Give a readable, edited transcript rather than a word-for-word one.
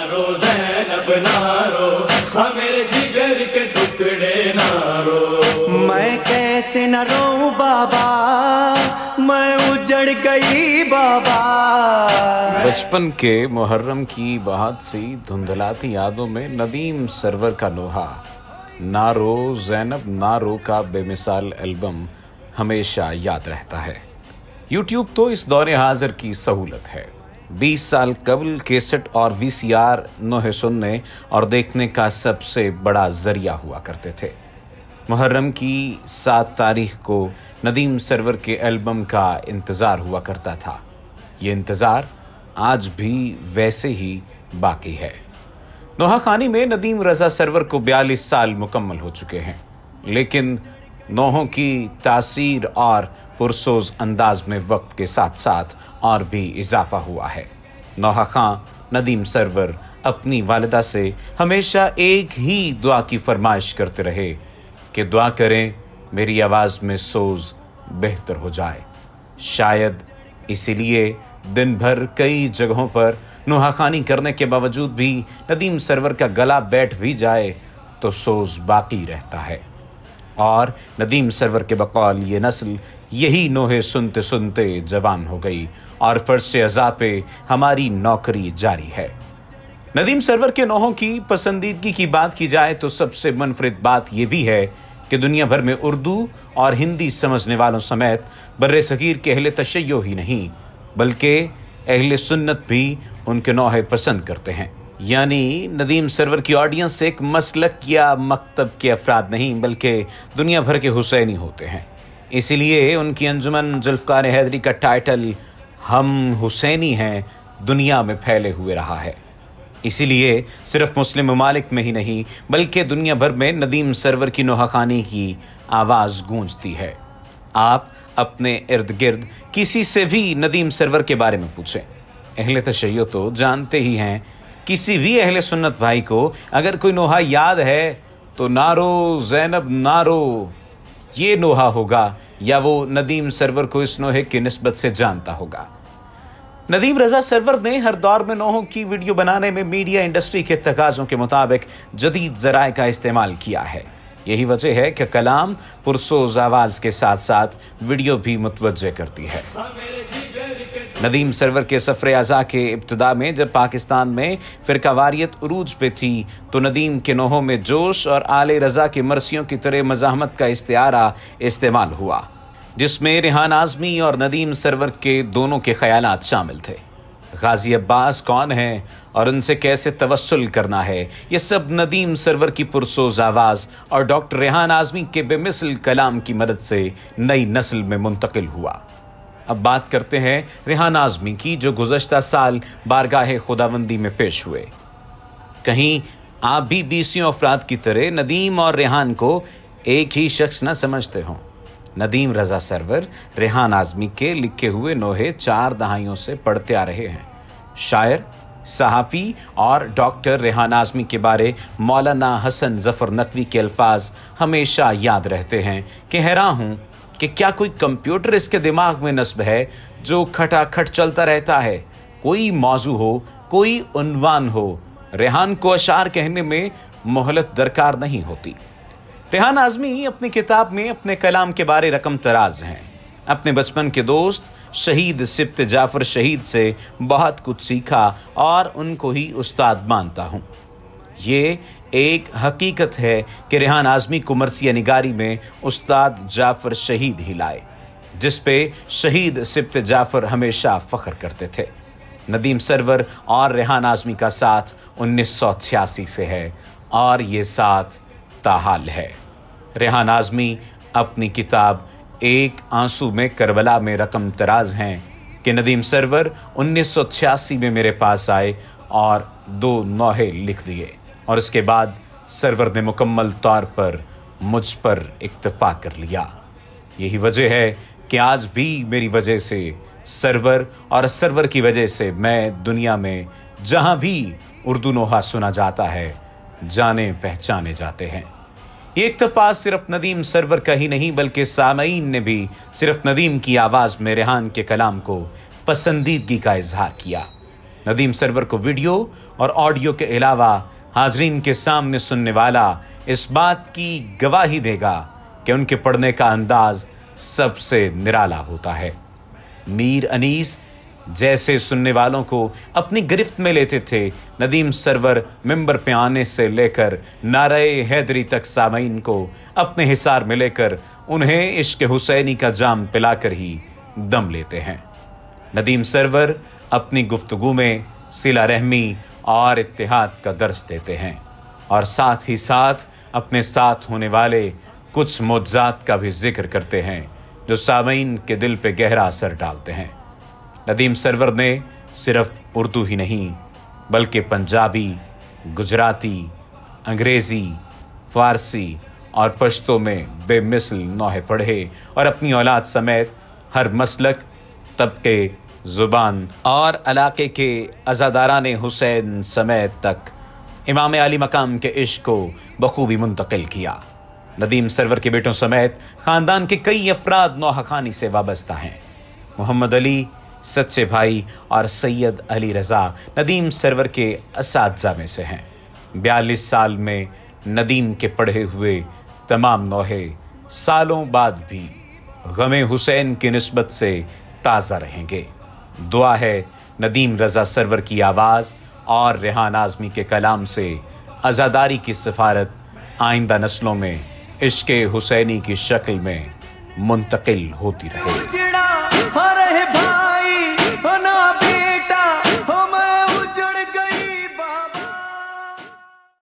رو زینب نارو، میرے جگر کے ٹکڑے نارو، میں کیسے نہ رو بابا، میں اجڑ گئی بابا۔ بچپن کے محرم کی بہت سی دھندلاتی یادوں میں ندیم سرور کا نوحہ نارو زینب نارو کا بے مثال البم ہمیشہ یاد رہتا ہے۔ یوٹیوب تو اس دور حاضر کی سہولت ہے۔ 20 سال قبل کیسٹ اور وی سی آر نوحے سننے اور دیکھنے کا سب سے بڑا ذریعہ ہوا کرتے تھے۔ محرم کی 7 تاریخ کو ندیم سرور کے البم کا انتظار ہوا کرتا تھا۔ یہ انتظار آج بھی ویسے ہی باقی ہے۔ نوحہ خوانی میں ندیم رضا سرور کو 42 سال مکمل ہو چکے ہیں، لیکن نوحوں کی تاثیر اور پرسوز انداز میں وقت کے ساتھ ساتھ اور بھی اضافہ ہوا ہے۔ نوحہ خان ندیم سرور اپنی والدہ سے ہمیشہ ایک ہی دعا کی فرمائش کرتے رہے کہ دعا کریں میری آواز میں سوز بہتر ہو جائے۔ شاید اسی لیے دن بھر کئی جگہوں پر نوحہ خوانی کرنے کے باوجود بھی ندیم سرور کا گلا بیٹھ بھی جائے تو سوز باقی رہتا ہے، اور ندیم سرور کے بقول یہ نسل یہی نوحے سنتے سنتے جوان ہو گئی اور فرش عزا پہ ہماری نوکری جاری ہے۔ ندیم سرور کے نوحوں کی پسندیدگی کی بات کی جائے تو سب سے منفرد بات یہ بھی ہے کہ دنیا بھر میں اردو اور ہندی سمجھنے والوں سمیت بر صغیر کے اہل تشیع ہی نہیں بلکہ اہل سنت بھی ان کے نوحے پسند کرتے ہیں۔ یعنی ندیم سرور کی آڈینس ایک مسلک یا مکتب کے افراد نہیں بلکہ دنیا بھر کے حسینی ہوتے ہیں۔ اسی لیے ان کی انجمن ذوالفقار حیدری کا ٹائٹل ہم حسینی ہیں دنیا میں پھیلے ہوئے رہا ہے۔ اسی لیے صرف مسلم ممالک میں ہی نہیں بلکہ دنیا بھر میں ندیم سرور کی نوحہ خوانی کی آواز گونجتی ہے۔ آپ اپنے ارد گرد کسی سے بھی ندیم سرور کے بارے میں پوچھیں، اہل تشیع تو جانتے ہی ہیں۔ کسی بھی اہل سنت بھائی کو اگر کوئی نوحہ یاد ہے تو نارو زینب نارو یہ نوحہ ہوگا، یا وہ ندیم سرور کو اس نوحے کی نسبت سے جانتا ہوگا۔ ندیم رضا سرور نے ہر دور میں نوحوں کی ویڈیو بنانے میں میڈیا انڈسٹری کے تقاضوں کے مطابق جدید ذرائع کا استعمال کیا ہے۔ یہی وجہ ہے کہ کلام پرسوز آواز کے ساتھ ساتھ ویڈیو بھی متوجہ کرتی ہے۔ ندیم سرور کے سفر عزا کے ابتدا میں جب پاکستان میں فرقہ واریت عروج پہ تھی تو ندیم کے نوحوں میں جوش اور آل رضا کے مرثیوں کی طرح مزاحمت کا استعارہ استعمال ہوا، جس میں ریحان اعظمی اور ندیم سرور کے دونوں کے خیالات شامل تھے۔ غازی عباس کون ہیں اور ان سے کیسے توسل کرنا ہے، یہ سب ندیم سرور کی پرسوز آواز اور ڈاکٹر ریحان اعظمی کے بے مثل کلام کی مدد سے نئی نسل میں منتقل ہوا۔ اب بات کرتے ہیں ریحان اعظمی کی، جو گزشتہ سال بارگاہ خداوندی میں پیش ہوئے۔ کہیں آپ بھی 20 افراد کی طرح ندیم اور ریحان کو ایک ہی شخص نہ سمجھتے ہوں۔ ندیم رضا سرور ریحان اعظمی کے لکھے ہوئے نوحے 4 دہائیوں سے پڑھتے آ رہے ہیں۔ شاعر، صحافی اور ڈاکٹر ریحان اعظمی کے بارے مولانا حسن ظفر نقوی کے الفاظ ہمیشہ یاد رہتے ہیں کہ حیران ہوں کہ کیا کوئی کمپیوٹر اس کے دماغ میں نصب ہے جو کھٹا کھٹ چلتا رہتا ہے۔ کوئی موضوع ہو، کوئی عنوان ہو، ریحان کو اشعار کہنے میں مہلت درکار نہیں ہوتی۔ ریحان اعظمی اپنی کتاب میں اپنے کلام کے بارے رقم تراز ہیں۔ اپنے بچپن کے دوست شہید سبط جعفر شہید سے بہت کچھ سیکھا اور ان کو ہی استاد مانتا ہوں۔ یہ ایک حقیقت ہے کہ ریحان اعظمی کو مرثیہ نگاری میں استاد جعفر شہید ہی لائے، جس پہ شہید سبط جعفر ہمیشہ فخر کرتے تھے۔ ندیم سرور اور ریحان اعظمی کا ساتھ 1986 سے ہے اور یہ ساتھ تاحال ہے۔ ریحان اعظمی اپنی کتاب ایک آنسو میں کربلا میں رقم تراز ہیں کہ ندیم سرور 1986 میں میرے پاس آئے اور 2 نوحے لکھ دیے، اور اس کے بعد سرور نے مکمل طور پر مجھ پر اکتفا کر لیا۔ یہی وجہ ہے کہ آج بھی میری وجہ سے سرور اور سرور کی وجہ سے میں دنیا میں جہاں بھی اردو نوحہ سنا جاتا ہے جانے پہچانے جاتے ہیں۔ یہ اکتفا صرف ندیم سرور کا ہی نہیں بلکہ سامعین نے بھی صرف ندیم کی آواز میں ریحان کے کلام کو پسندیدگی کا اظہار کیا۔ ندیم سرور کو ویڈیو اور آڈیو کے علاوہ حاضرین کے سامنے سننے والا اس بات کی گواہی دے گا کہ ان کے پڑھنے کا انداز سب سے نرالا ہوتا ہے۔ میر انیس جیسے سننے والوں کو اپنی گرفت میں لیتے تھے، ندیم سرور ممبر پہ آنے سے لے کر نعرہ حیدری تک سامعین کو اپنے حصار میں لے کر انہیں عشق حسینی کا جام پلا کر ہی دم لیتے ہیں۔ ندیم سرور اپنی گفتگو میں صلہ رحمی اور اتحاد کا درس دیتے ہیں اور ساتھ ہی ساتھ اپنے ساتھ ہونے والے کچھ معجزات کا بھی ذکر کرتے ہیں جو سامعین کے دل پہ گہرا اثر ڈالتے ہیں۔ ندیم سرور نے صرف اردو ہی نہیں بلکہ پنجابی، گجراتی، انگریزی، فارسی اور پشتو میں بے مثل نوحے پڑھے اور اپنی اولاد سمیت ہر مسلک، طبقے، زبان اور علاقے کے عزاداران حسین سمیت تک امام علی مقام کے عشق کو بخوبی منتقل کیا۔ ندیم سرور کے بیٹوں سمیت خاندان کے کئی افراد نوحہ خوانی سے وابستہ ہیں۔ محمد علی، سچے بھائی اور سید علی رضا ندیم سرور کے اساتذہ میں سے ہیں۔ 42 سال میں ندیم کے پڑھے ہوئے تمام نوحے سالوں بعد بھی غم حسین کی نسبت سے تازہ رہیں گے۔ دعا ہے ندیم رضا سرور کی آواز اور ریحان اعظمی کے کلام سے عزاداری کی سفارت آئندہ نسلوں میں عشق حسینی کی شکل میں منتقل ہوتی رہے۔